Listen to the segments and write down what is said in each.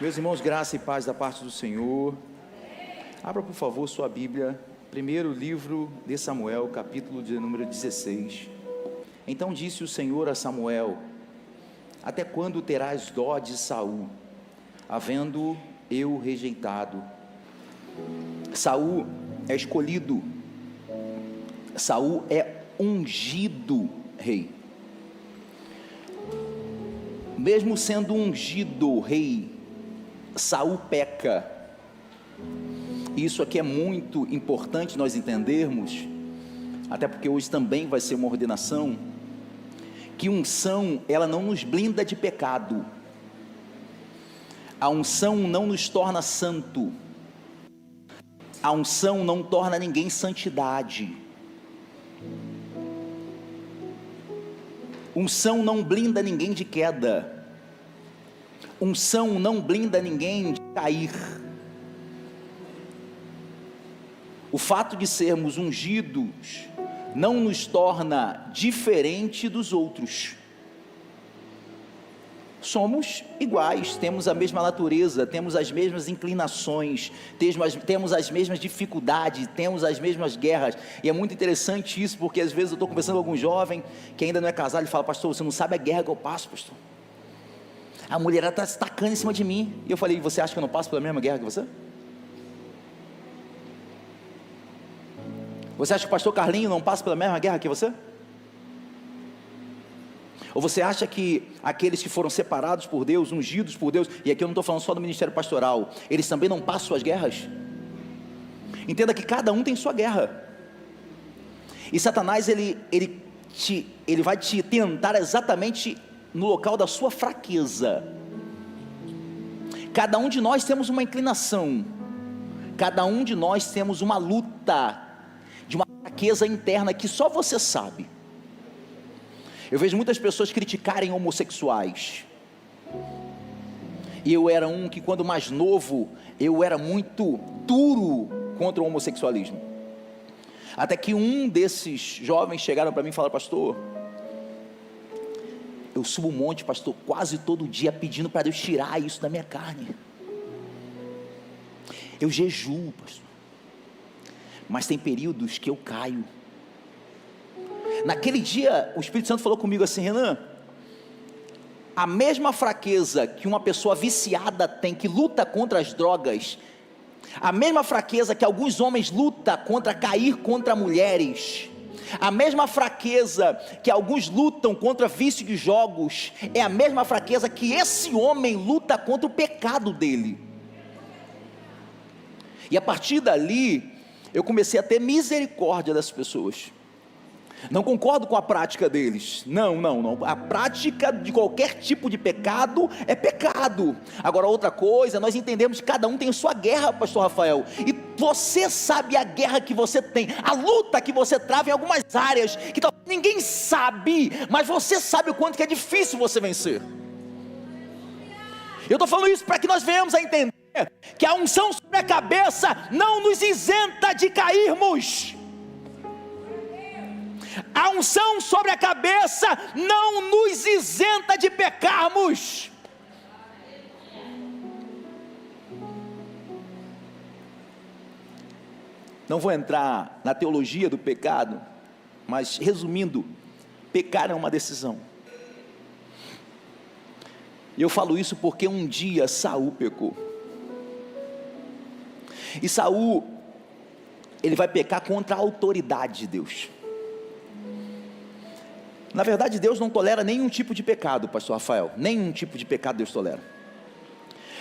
Meus irmãos, graça e paz da parte do Senhor. Abra por favor sua Bíblia, primeiro livro de Samuel, capítulo de número 16. Então disse o Senhor a Samuel: até quando terás dó de Saul, havendo eu rejeitado? Saul é escolhido, Saul é ungido rei. Mesmo sendo ungido rei, Saul peca. Isso aqui é muito importante nós entendermos, até porque hoje também vai ser uma ordenação, que unção, ela não nos blinda de pecado. A unção não nos torna santo. A unção não torna ninguém santidade. Unção não blinda ninguém de queda. Unção não blinda ninguém de cair. O fato de sermos ungidos não nos torna diferente dos outros. Somos iguais, temos a mesma natureza, temos as mesmas inclinações, temos as mesmas dificuldades, temos as mesmas guerras. E é muito interessante isso, porque às vezes eu estou conversando com algum jovem que ainda não é casado, ele fala: pastor, você não sabe a guerra que eu passo, pastor. A mulherada está se tacando em cima de mim. E eu falei: você acha que eu não passo pela mesma guerra que você? Você acha que o pastor Carlinho não passa pela mesma guerra que você? Ou você acha que aqueles que foram separados por Deus, ungidos por Deus, e aqui eu não estou falando só do ministério pastoral, eles também não passam suas guerras? Entenda que cada um tem sua guerra. E Satanás ele vai te tentar exatamente no local da sua fraqueza. Cada um de nós temos uma inclinação, cada um de nós temos uma luta, de uma fraqueza interna que só você sabe. Eu vejo muitas pessoas criticarem homossexuais, e eu era um que, quando mais novo, eu era muito duro contra o homossexualismo, até que um desses jovens chegaram para mim e falaram: pastor, eu subo um monte, pastor, quase todo dia, pedindo para Deus tirar isso da minha carne. Eu jejuo, pastor, mas tem períodos que eu caio. Naquele dia, o Espírito Santo falou comigo assim: Renan, a mesma fraqueza que uma pessoa viciada tem, que luta contra as drogas, a mesma fraqueza que alguns homens lutam contra cair contra mulheres, a mesma fraqueza que alguns lutam contra vício de jogos, é a mesma fraqueza que esse homem luta contra o pecado dele. E a partir dali, eu comecei a ter misericórdia das pessoas. Não concordo com a prática deles, não, a prática de qualquer tipo de pecado é pecado. Agora, outra coisa, nós entendemos que cada um tem sua guerra, pastor Rafael, e você sabe a guerra que você tem, a luta que você trava em algumas áreas, que talvez ninguém sabe, mas você sabe o quanto que é difícil você vencer. Eu estou falando isso para que nós venhamos a entender que a unção sobre a cabeça não nos isenta de cairmos. A unção sobre a cabeça não nos isenta de pecarmos. Não vou entrar na teologia do pecado, mas resumindo, pecar é uma decisão. E eu falo isso porque um dia Saul pecou. E Saul, ele vai pecar contra a autoridade de Deus. Na verdade, Deus não tolera nenhum tipo de pecado, pastor Rafael, nenhum tipo de pecado Deus tolera.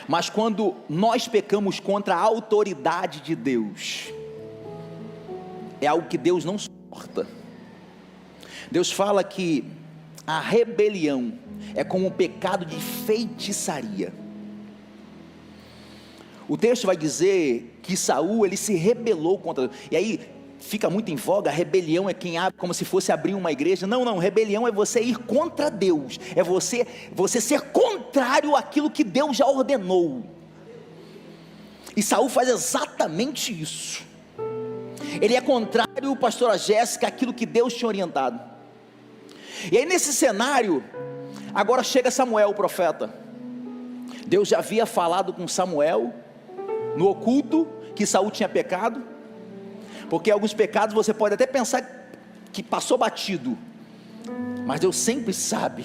Mas quando nós pecamos contra a autoridade de Deus, é algo que Deus não suporta. Deus fala que a rebelião é como um pecado de feitiçaria. O texto vai dizer que Saul, ele se rebelou contra Deus. E aí fica muito em voga: a rebelião é quem abre, como se fosse abrir uma igreja. Não, rebelião é você ir contra Deus, é você ser contrário àquilo que Deus já ordenou. E Saul faz exatamente isso. Ele é contrário, pastora Jéssica, àquilo que Deus tinha orientado. E aí, nesse cenário, agora chega Samuel, o profeta. Deus já havia falado com Samuel no oculto que Saul tinha pecado, porque alguns pecados você pode até pensar que passou batido, mas Deus sempre sabe.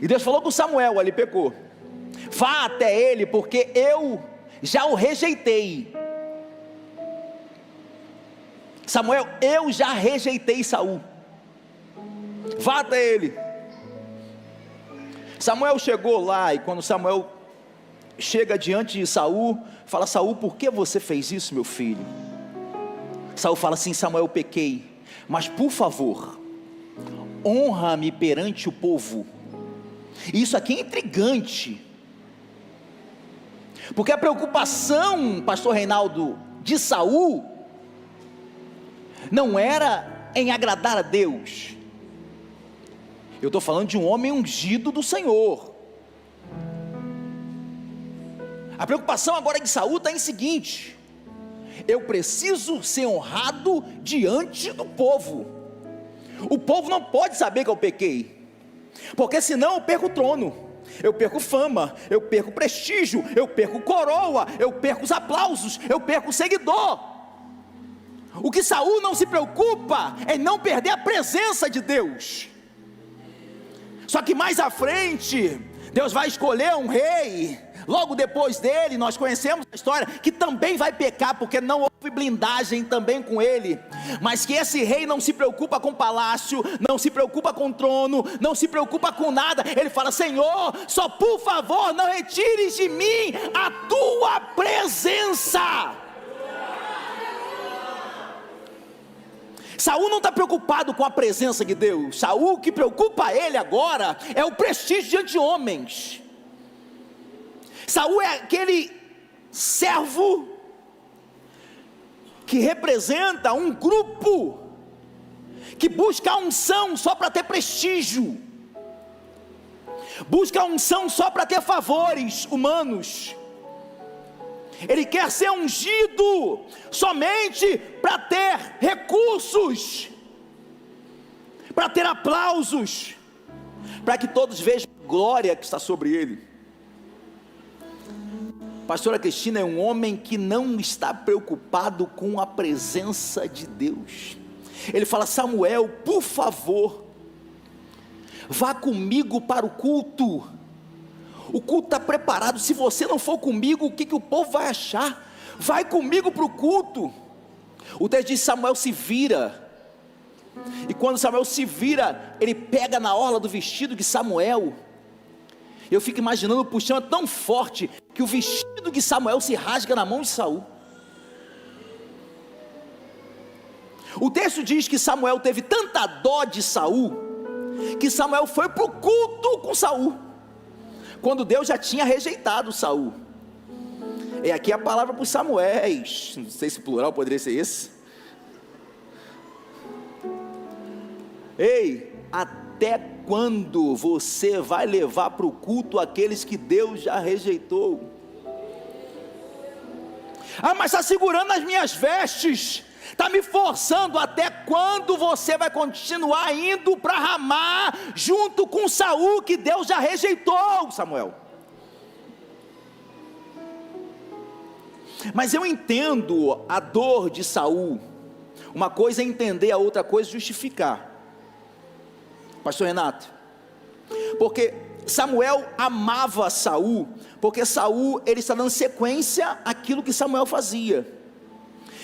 E Deus falou com Samuel: ele pecou, vá até ele, porque eu já o rejeitei. Samuel, eu já rejeitei Saul, vá até ele. Samuel chegou lá, e quando Samuel chega diante de Saul, fala: Saul, por que você fez isso, meu filho? Saul fala assim: Samuel, eu pequei, mas por favor, honra-me perante o povo. Isso aqui é intrigante, porque a preocupação, pastor Reinaldo, de Saul não era em agradar a Deus. Eu estou falando de um homem ungido do Senhor. A preocupação agora de Saul está em seguinte: eu preciso ser honrado diante do povo. O povo não pode saber que eu pequei, porque senão eu perco o trono, eu perco fama, eu perco prestígio, eu perco coroa, eu perco os aplausos, eu perco o seguidor. O que Saul não se preocupa é não perder a presença de Deus. Só que mais à frente, Deus vai escolher um rei, logo depois dele, nós conhecemos a história, que também vai pecar, porque não houve blindagem também com ele, mas que esse rei não se preocupa com palácio, não se preocupa com trono, não se preocupa com nada. Ele fala: Senhor, só por favor não retires de mim a tua presença. Saul não está preocupado com a presença de Deus. Saul, o que preocupa ele agora é o prestígio diante de homens. Saul é aquele servo que representa um grupo que busca a unção só para ter prestígio, busca a unção só para ter favores humanos. Ele quer ser ungido somente para ter recursos, para ter aplausos, para que todos vejam a glória que está sobre ele. Pastora Cristina é um homem que não está preocupado com a presença de Deus. Ele fala: Samuel, por favor, vá comigo para o culto. O culto está preparado. Se você não for comigo, o que o povo vai achar? Vai comigo para o culto. O texto diz: Samuel se vira. E quando Samuel se vira, ele pega na orla do vestido de Samuel. Eu fico imaginando, o puxão é tão forte que o vestido de Samuel se rasga na mão de Saul. O texto diz que Samuel teve tanta dó de Saul, que Samuel foi para o culto com Saul, quando Deus já tinha rejeitado Saul. E aqui a palavra para os Samuéis, não sei se plural poderia ser esse. Ei, até quando você vai levar para o culto aqueles que Deus já rejeitou? Ah, mas está segurando as minhas vestes, está me forçando. Até quando você vai continuar indo para Ramá junto com Saul, que Deus já rejeitou, Samuel? Mas eu entendo a dor de Saul. Uma coisa é entender, a outra coisa é justificar. Pastor Renato, porque Samuel amava Saul, porque Saul, ele está dando sequência àquilo que Samuel fazia.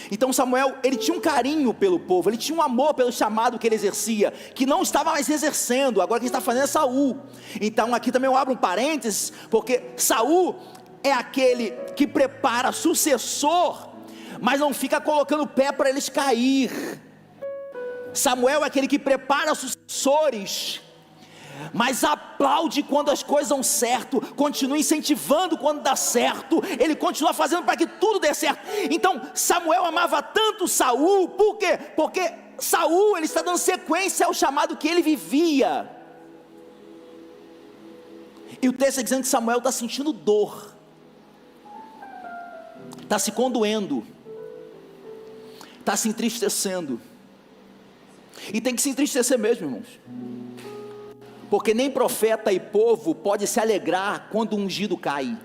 Então Samuel, ele tinha um carinho pelo povo, ele tinha um amor pelo chamado que ele exercia, que não estava mais exercendo. Agora quem está fazendo é Saul. Então aqui também eu abro um parênteses, porque Saul é aquele que prepara sucessor, mas não fica colocando o pé para eles cair. Samuel é aquele que prepara sucessores, mas aplaude quando as coisas dão certo, continua incentivando quando dá certo, ele continua fazendo para que tudo dê certo. Então Samuel amava tanto Saul, por quê? Porque Saul, ele está dando sequência ao chamado que ele vivia. E o texto está dizendo que Samuel está sentindo dor, está se condoendo, está se entristecendo. E tem que se entristecer mesmo, irmãos, porque nem profeta e povo pode se alegrar quando o ungido cai.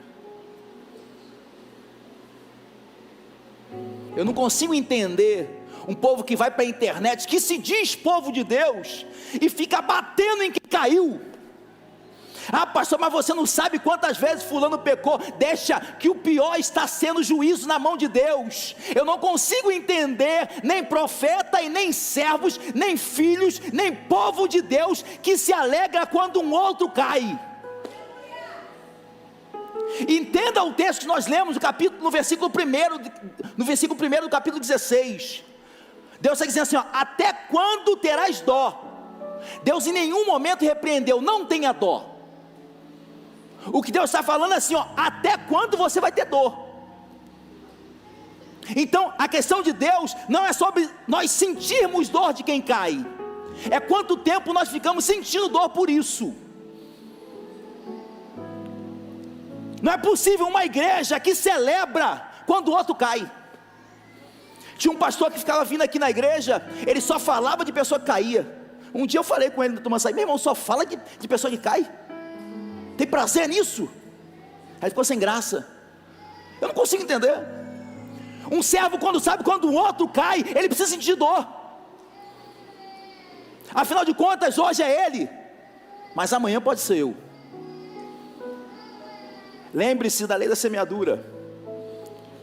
Eu não consigo entender um povo que vai para a internet, que se diz povo de Deus, e fica batendo em quem caiu. Ah, pastor, mas você não sabe quantas vezes fulano pecou. Deixa que o pior está sendo juízo na mão de Deus. Eu não consigo entender nem profeta e nem servos, nem filhos, nem povo de Deus que se alegra quando um outro cai. Entenda o texto que nós lemos no versículo 1 do capítulo 16. Deus está dizendo assim, ó, até quando terás dó? Deus em nenhum momento repreendeu, não tenha dó. O que Deus está falando é assim, ó, até quando você vai ter dor? Então a questão de Deus não é sobre nós sentirmos dor de quem cai, é quanto tempo nós ficamos sentindo dor por isso. Não é possível uma igreja que celebra quando o outro cai. Tinha um pastor que ficava vindo aqui na igreja, ele só falava de pessoa que caía. Um dia eu falei com ele na turma, meu irmão, só fala de pessoa que cai? Tem prazer nisso? Aí ficou sem graça. Eu não consigo entender. Um servo quando o outro cai, ele precisa sentir dor. Afinal de contas, hoje é ele, mas amanhã pode ser eu. Lembre-se da lei da semeadura.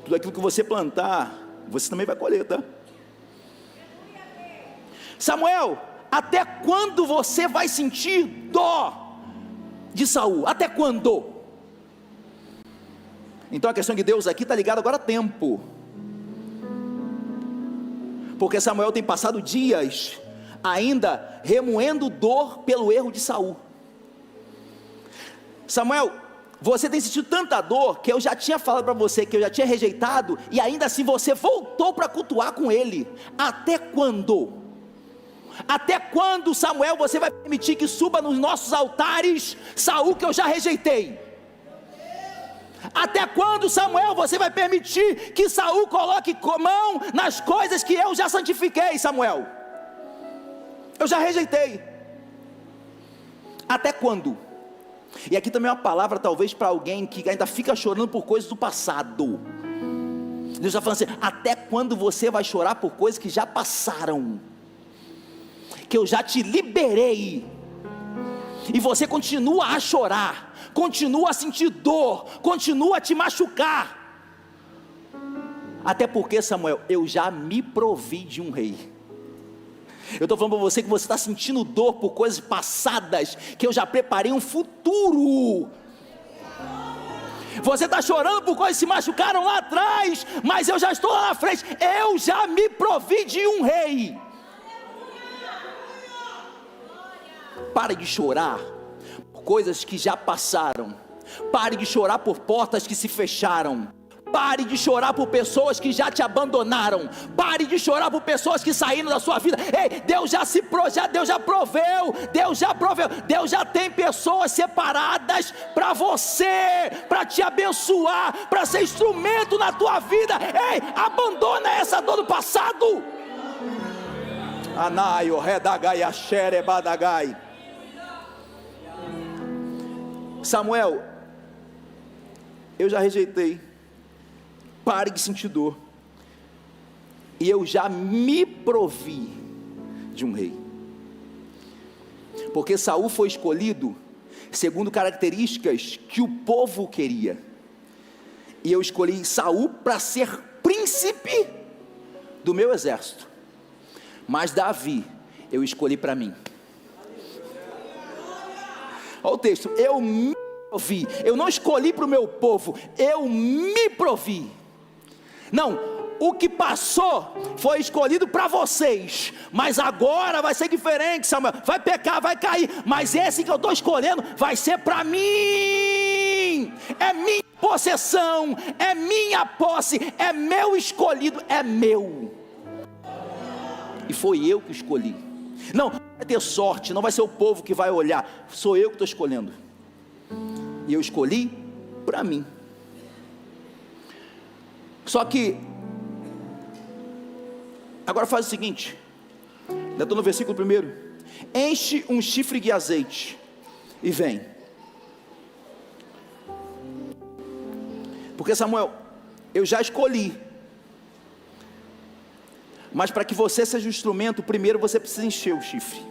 Tudo aquilo que você plantar, você também vai colher, tá? Samuel, até quando você vai sentir dó de Saul? Até quando? Então a questão de Deus aqui está ligada agora a tempo, porque Samuel tem passado dias ainda remoendo dor pelo erro de Saul. Samuel, você tem sentido tanta dor que eu já tinha falado para você que eu já tinha rejeitado, e ainda assim você voltou para cultuar com ele. Até quando? Até quando, Samuel, você vai permitir que suba nos nossos altares Saul que eu já rejeitei? Até quando, Samuel, você vai permitir que Saul coloque mão nas coisas que eu já santifiquei, Samuel? Eu já rejeitei. Até quando? E aqui também é uma palavra talvez para alguém que ainda fica chorando por coisas do passado. Deus está falando assim, até quando você vai chorar por coisas que já passaram? Que eu já te liberei, e você continua a chorar, continua a sentir dor, continua a te machucar. Até porque, Samuel, eu já me provi de um rei. Eu estou falando para você que você está sentindo dor por coisas passadas, que eu já preparei um futuro. Você está chorando por coisas que se machucaram lá atrás, mas eu já estou lá na frente. Eu já me provi de um rei. Pare de chorar por coisas que já passaram. Pare de chorar por portas que se fecharam. Pare de chorar por pessoas que já te abandonaram. Pare de chorar por pessoas que saíram da sua vida. Ei, Deus Deus já proveu. Deus já tem pessoas separadas para você, para te abençoar, para ser instrumento na tua vida. Ei, abandona essa dor do passado. Anaio redagai axere badagai. Samuel, eu já rejeitei. Pare de sentir dor. E eu já me provi de um rei. Porque Saul foi escolhido segundo características que o povo queria. E eu escolhi Saul para ser príncipe do meu exército. Mas Davi eu escolhi para mim. Olha o texto, eu me provi. Eu não escolhi para o meu povo, eu me provi. Não, o que passou foi escolhido para vocês, mas agora vai ser diferente, Samuel. Vai pecar, vai cair, mas esse que eu estou escolhendo vai ser para mim. É minha possessão, é minha posse, é meu escolhido, é meu. E foi eu que escolhi. Não vai ter sorte, não vai ser o povo que vai olhar, sou eu que estou escolhendo. E eu escolhi para mim. Só que agora faz o seguinte, ainda estou no versículo 1. Enche um chifre de azeite e vem. Porque Samuel, eu já escolhi, mas para que você seja o instrumento, primeiro você precisa encher o chifre.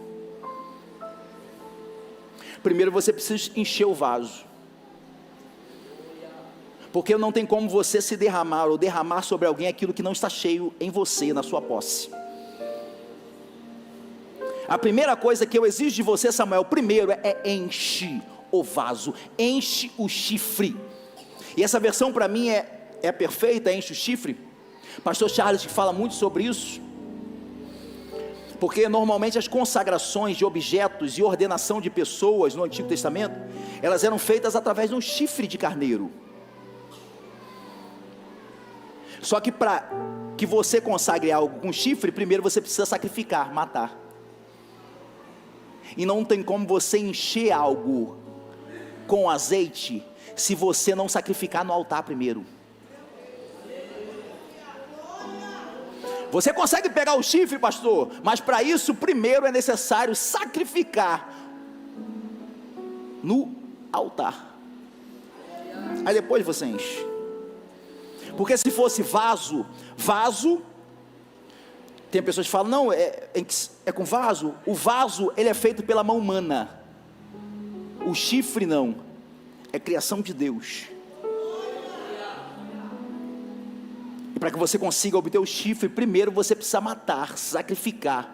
Primeiro você precisa encher o vaso. Porque não tem como você se derramar ou derramar sobre alguém aquilo que não está cheio em você, na sua posse. A primeira coisa que eu exijo de você, Samuel, primeiro é enche o vaso, enche o chifre. E essa versão para mim é perfeita, enche o chifre. Pastor Charles fala muito sobre isso, porque normalmente as consagrações de objetos e ordenação de pessoas no Antigo Testamento, elas eram feitas através de um chifre de carneiro. Só que para que você consagre algo com chifre, primeiro você precisa sacrificar, matar. E não tem como você encher algo com azeite se você não sacrificar no altar primeiro. Você consegue pegar o chifre, pastor, mas para isso primeiro é necessário sacrificar no altar. Aí depois você enche. Porque se fosse vaso, tem pessoas que falam, não, é com vaso. O vaso, ele é feito pela mão humana. O chifre não, é criação de Deus. E para que você consiga obter o chifre, primeiro você precisa matar, sacrificar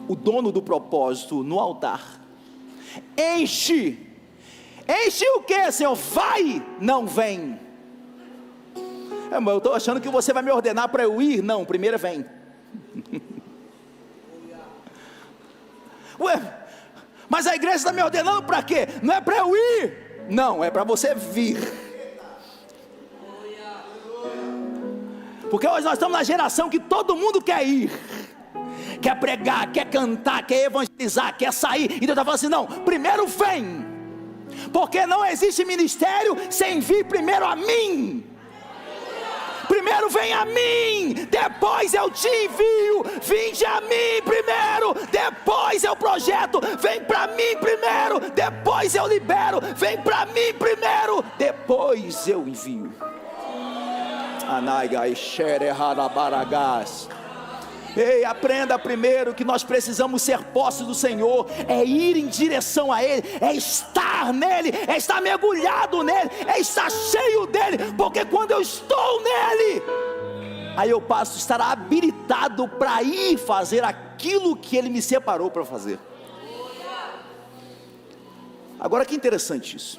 o dono do propósito no altar. Enche o que, Senhor? Vai, não vem. Eu estou achando que você vai me ordenar para eu ir. Não, primeiro vem. Ué, mas a igreja está me ordenando para quê? Não é para eu ir, não, é para você vir. Porque hoje nós estamos na geração que todo mundo quer ir, quer pregar, quer cantar, quer evangelizar, quer sair. Então está falando assim, não, primeiro vem, porque não existe ministério sem vir primeiro a mim. Primeiro vem a mim, depois eu te envio. Vinde a mim primeiro, depois eu projeto. Vem para mim primeiro, depois eu libero. Vem para mim primeiro, depois eu envio. Ei, aprenda primeiro que nós precisamos ser posse do Senhor, é ir em direção a Ele, é estar nele, é estar mergulhado nele, é estar cheio dele, porque quando eu estou nele, aí eu passo a estar habilitado para ir fazer aquilo que Ele me separou para fazer. Agora que interessante isso.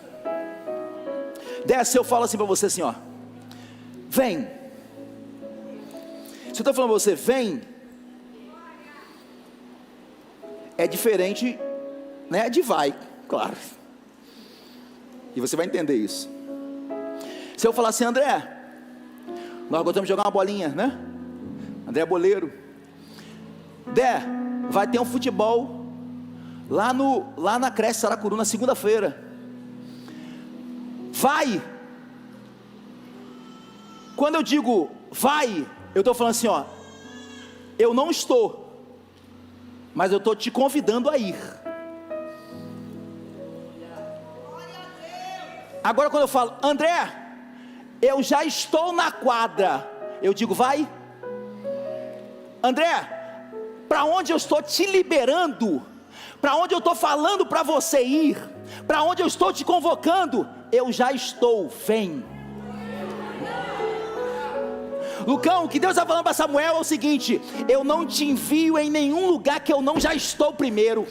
Desce, eu falo assim para você assim, ó, vem. Se eu estou falando para você, vem, é diferente, né, de vai, claro. E você vai entender isso. Se eu falar assim, André, nós gostamos de jogar uma bolinha, né? André Boleiro. Dé, vai ter um futebol lá na creche Saracuru na segunda-feira. Vai. Quando eu digo vai, eu estou falando assim, ó, eu não estou, mas eu estou te convidando a ir. Agora quando eu falo, André, eu já estou na quadra, eu digo vai. André, para onde eu estou te liberando, para onde eu estou falando para você ir, para onde eu estou te convocando, eu já estou, vem. Lucão, o que Deus está falando para Samuel é o seguinte: eu não te envio em nenhum lugar que eu não já estou primeiro.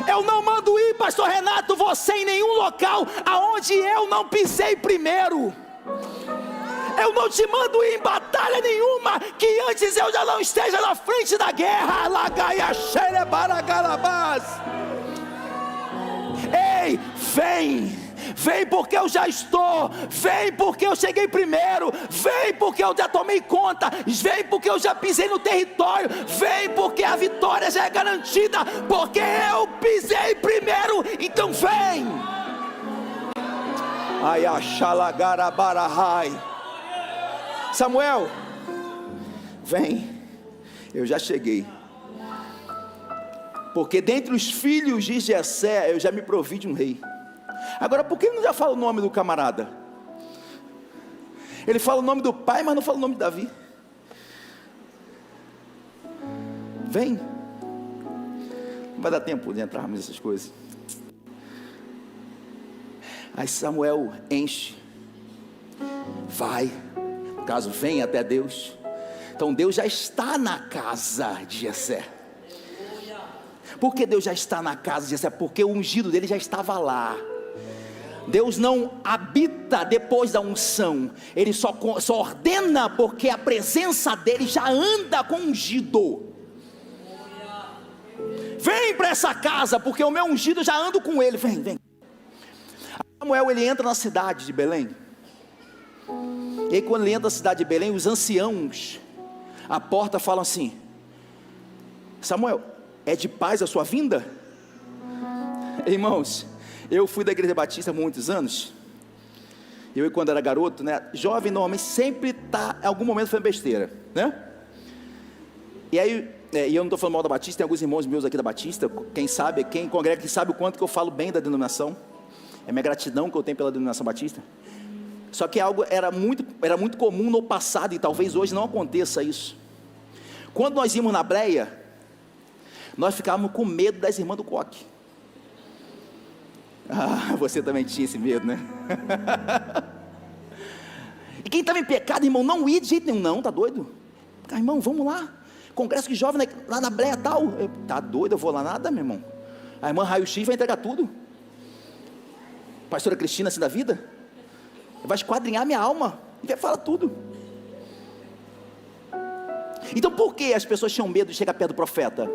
Eu não mando ir, pastor Renato, você em nenhum local aonde eu não pisei primeiro. Eu não te mando ir em batalha nenhuma que antes eu já não esteja na frente da guerra. Ei, vem. Vem porque eu já estou, vem porque eu cheguei primeiro, vem porque eu já tomei conta, vem porque eu já pisei no território, vem porque a vitória já é garantida, porque eu pisei primeiro, então vem. Samuel, vem, eu já cheguei. Porque dentre os filhos de Jessé, eu já me provi de um rei. Agora, por que ele não já fala o nome do camarada? Ele fala o nome do pai, mas não fala o nome de Davi. Vem. Não vai dar tempo de entrarmos nessas coisas. Aí Samuel enche. Vai. No caso, vem até Deus. Então Deus já está na casa de Jessé. Por que Deus já está na casa de Jessé? Porque o ungido dele já estava lá. Deus não habita depois da unção. Ele só ordena porque a presença dele já anda com o ungido. Vem para essa casa, porque o meu ungido já ando com ele. Vem, vem. Samuel, ele entra na cidade de Belém. E aí quando ele entra na cidade de Belém, os anciãos à porta falam assim: Samuel, é de paz a sua vinda? Irmãos, eu fui da igreja batista há muitos anos. Eu, quando era garoto, né, jovem normalmente sempre está, em algum momento foi besteira, né? E aí, e eu não estou falando mal da Batista, tem alguns irmãos meus aqui da Batista, quem sabe, quem congrega, quem sabe o quanto que eu falo bem da denominação. É minha gratidão que eu tenho pela denominação batista. Só que algo era muito comum no passado, e talvez hoje não aconteça isso. Quando nós íamos na Breia, nós ficávamos com medo das irmãs do coque. Ah, você também tinha esse medo, né? E quem estava em pecado, irmão, não ia de jeito nenhum. Não, tá doido? Irmão, vamos lá, congresso de jovens lá na Breia tal. Tá doido, eu vou lá nada, meu irmão. A irmã Raio-X vai entregar tudo. Pastora Cristina, assim da vida, vai esquadrinhar minha alma e vai falar tudo. Então por que as pessoas tinham medo de chegar perto do profeta?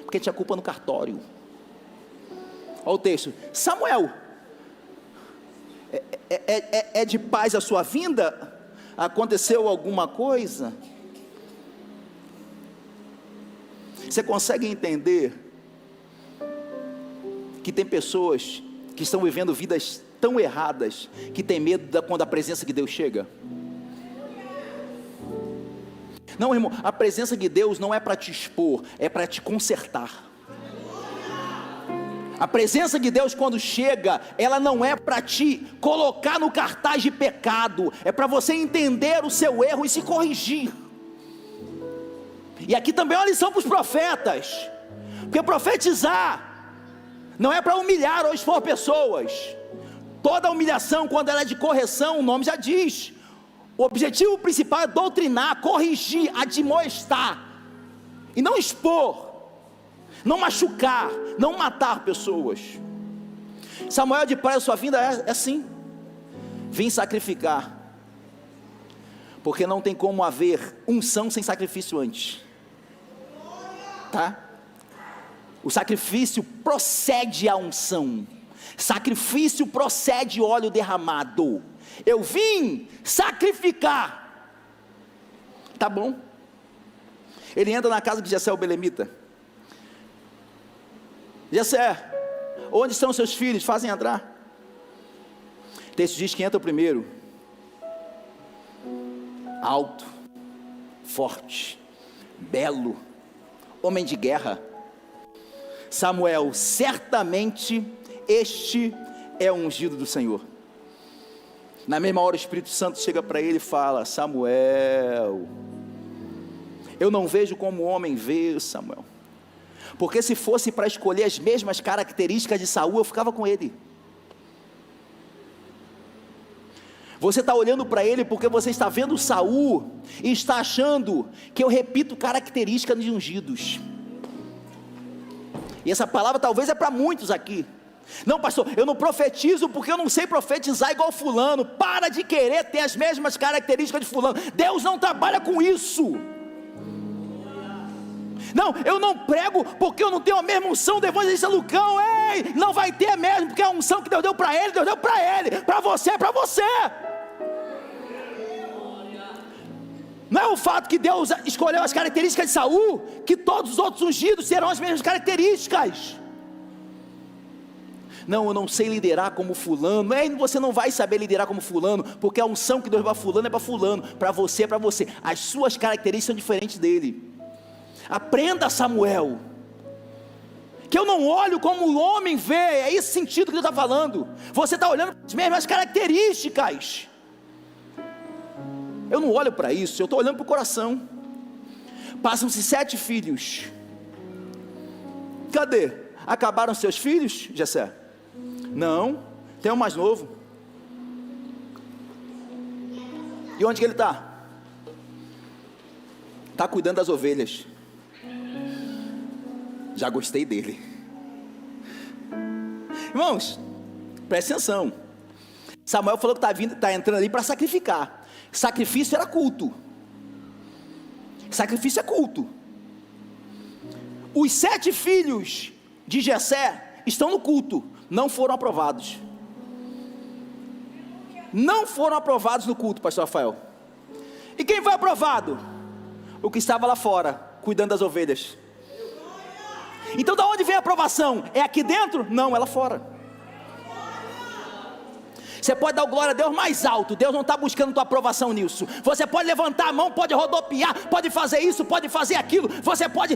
Porque tinha culpa no cartório. Olha o texto: Samuel, é de paz a sua vinda? Aconteceu alguma coisa? Você consegue entender que tem pessoas que estão vivendo vidas tão erradas, que tem medo quando a presença de Deus chega? Não, irmão, a presença de Deus não é para te expor, é para te consertar. A presença de Deus, quando chega, ela não é para te colocar no cartaz de pecado, é para você entender o seu erro e se corrigir. E aqui também é uma lição para os profetas, porque profetizar não é para humilhar ou expor pessoas. Toda humilhação, quando ela é de correção, o nome já diz. O objetivo principal é doutrinar, corrigir, admoestar, e não expor, não machucar, não matar pessoas. Samuel, de paz a sua vinda é assim: vim sacrificar, porque não tem como haver unção sem sacrifício antes, tá? O sacrifício procede à unção. Sacrifício procede óleo derramado. Eu vim sacrificar. Tá bom. Ele entra na casa de Jessé o belemita. Jessé, onde estão seus filhos? Fazem entrar. O texto diz que entra o primeiro. Alto, forte, belo, homem de guerra. Samuel, certamente este é o ungido do Senhor. Na mesma hora o Espírito Santo chega para ele e fala: Samuel, eu não vejo como o homem vê, Samuel, porque se fosse para escolher as mesmas características de Saul, eu ficava com ele. Você está olhando para ele porque você está vendo Saul e está achando que eu repito características de ungidos. E essa palavra talvez é para muitos aqui. Não, pastor, eu não profetizo porque eu não sei profetizar igual fulano. Para de querer ter as mesmas características de fulano. Deus não trabalha com isso. Não, eu não prego porque eu não tenho a mesma unção do evangelista Lucão. Ei, não vai ter mesmo, porque a unção que Deus deu para ele, Deus deu para ele. Para você, é para você. Não é o fato que Deus escolheu as características de Saul, que todos os outros ungidos terão as mesmas características. Não, eu não sei liderar como fulano. Você não vai saber liderar como fulano, porque a unção que Deus dá para fulano é para fulano. Para você é para você. As suas características são diferentes dele. Aprenda, Samuel. que eu não olho como o homem vê. É esse sentido que Deus está falando. Você está olhando para as mesmas características. Eu não olho para isso, eu estou olhando para o coração. Passam-se 7 filhos. Cadê? Acabaram seus filhos, Jessé? Não, tem um mais novo. E onde que ele está? Está cuidando das ovelhas. Já gostei dele. Irmãos, presta atenção. Samuel falou que está entrando ali para sacrificar. Sacrifício era culto. Sacrifício é culto. Os 7 filhos de Jessé estão no culto, não foram aprovados. Não foram aprovados no culto, pastor Rafael. E quem foi aprovado? O que estava lá fora, cuidando das ovelhas. Então da onde vem a aprovação? É aqui dentro? Não, é lá fora. Você pode dar o glória a Deus mais alto. Deus não está buscando tua aprovação nisso. Você pode levantar a mão, pode rodopiar, pode fazer isso, pode fazer aquilo. Você pode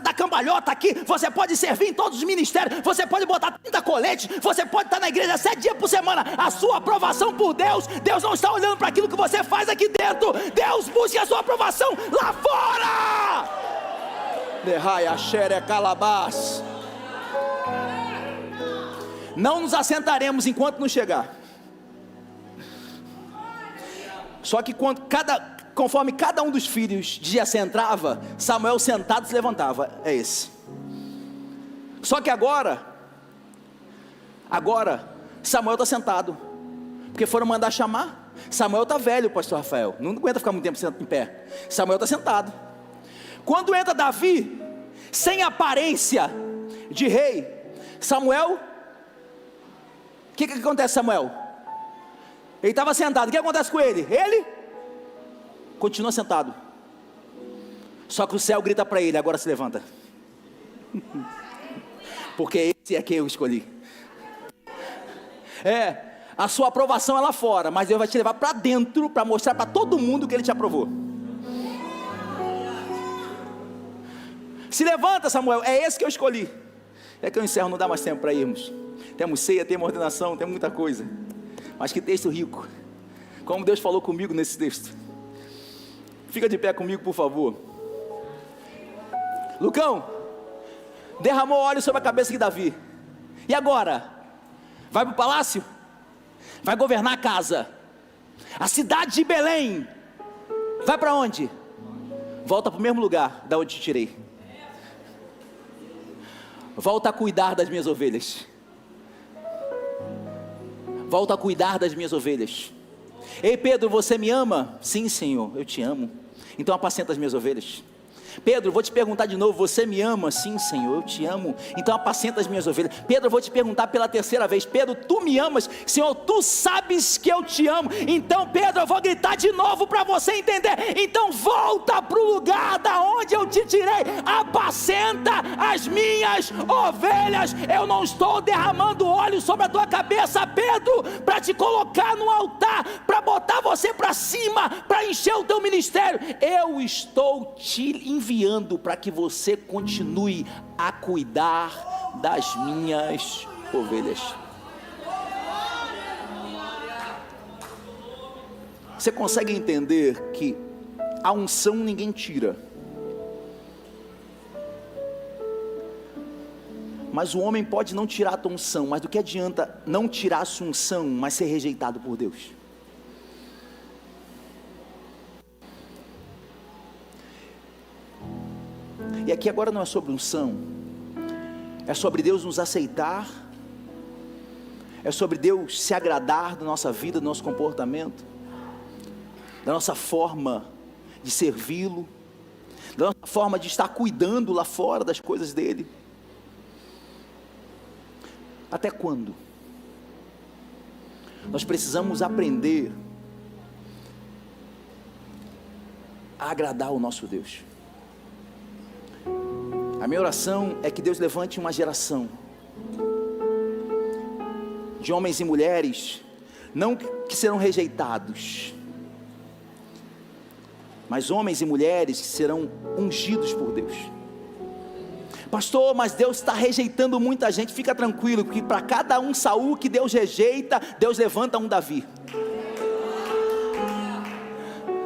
dar cambalhota aqui. Você pode servir em todos os ministérios. Você pode botar 30 coletes. Você pode estar na igreja 7 dias por semana. A sua aprovação por Deus, Deus não está olhando para aquilo que você faz aqui dentro. Deus busca a sua aprovação lá fora. Derraia, xere, calabás. Não nos assentaremos enquanto não chegar. Só que conforme cada um dos filhos de Jessé entrava, Samuel sentado se levantava. É esse. Só que agora Samuel está sentado, porque foram mandar chamar. Samuel está velho, pastor Rafael, não aguenta ficar muito tempo em pé. Samuel está sentado. Quando entra Davi, sem aparência de rei, Samuel, o que acontece, Samuel? Ele estava sentado, o que acontece com ele? Ele continua sentado. Só que o céu grita para ele, agora se levanta. Porque esse é quem eu escolhi. A sua aprovação é lá fora, mas Deus vai te levar para dentro, para mostrar para todo mundo que Ele te aprovou. Se levanta, Samuel, é esse que eu escolhi. É que eu encerro, não dá mais tempo para irmos. Temos ceia, temos ordenação, temos muita coisa. Mas que texto rico. Como Deus falou comigo nesse texto. Fica de pé comigo, por favor. Lucão, derramou óleo sobre a cabeça de Davi. E agora? Vai para o palácio? Vai governar a casa. A cidade de Belém. Vai para onde? Volta para o mesmo lugar da onde te tirei. Volta a cuidar das minhas ovelhas. Volta a cuidar das minhas ovelhas. Ei Pedro, você me ama? Sim, Senhor, eu te amo. Então apacenta as minhas ovelhas. Pedro, vou te perguntar de novo, você me ama? Sim, Senhor, eu te amo. Então apacenta as minhas ovelhas. Pedro, vou te perguntar pela 3ª vez. Pedro, tu me amas? Senhor, tu sabes que eu te amo. Então Pedro, eu vou gritar de novo para você entender. Então volta para o lugar da onde eu te tirei. Apacenta as minhas ovelhas. Eu não estou derramando óleo sobre a tua cabeça, Pedro, para te colocar no altar, para botar você para cima, para encher o teu ministério. Eu estou te enviando para que você continue a cuidar das minhas ovelhas. Você consegue entender que a unção ninguém tira, mas o homem pode não tirar a tua unção, mas do que adianta não tirar a sua unção, mas ser rejeitado por Deus? E aqui agora não é sobre unção, é sobre Deus nos aceitar, é sobre Deus se agradar da nossa vida, do nosso comportamento, da nossa forma de servi-lo, da nossa forma de estar cuidando lá fora das coisas dele. Até quando? Nós precisamos aprender a agradar o nosso Deus. A minha oração é que Deus levante uma geração de homens e mulheres, não que serão rejeitados, mas homens e mulheres que serão ungidos por Deus, Pastor, mas Deus está rejeitando muita gente. Fica tranquilo, porque para cada um Saul que Deus rejeita, Deus levanta um Davi.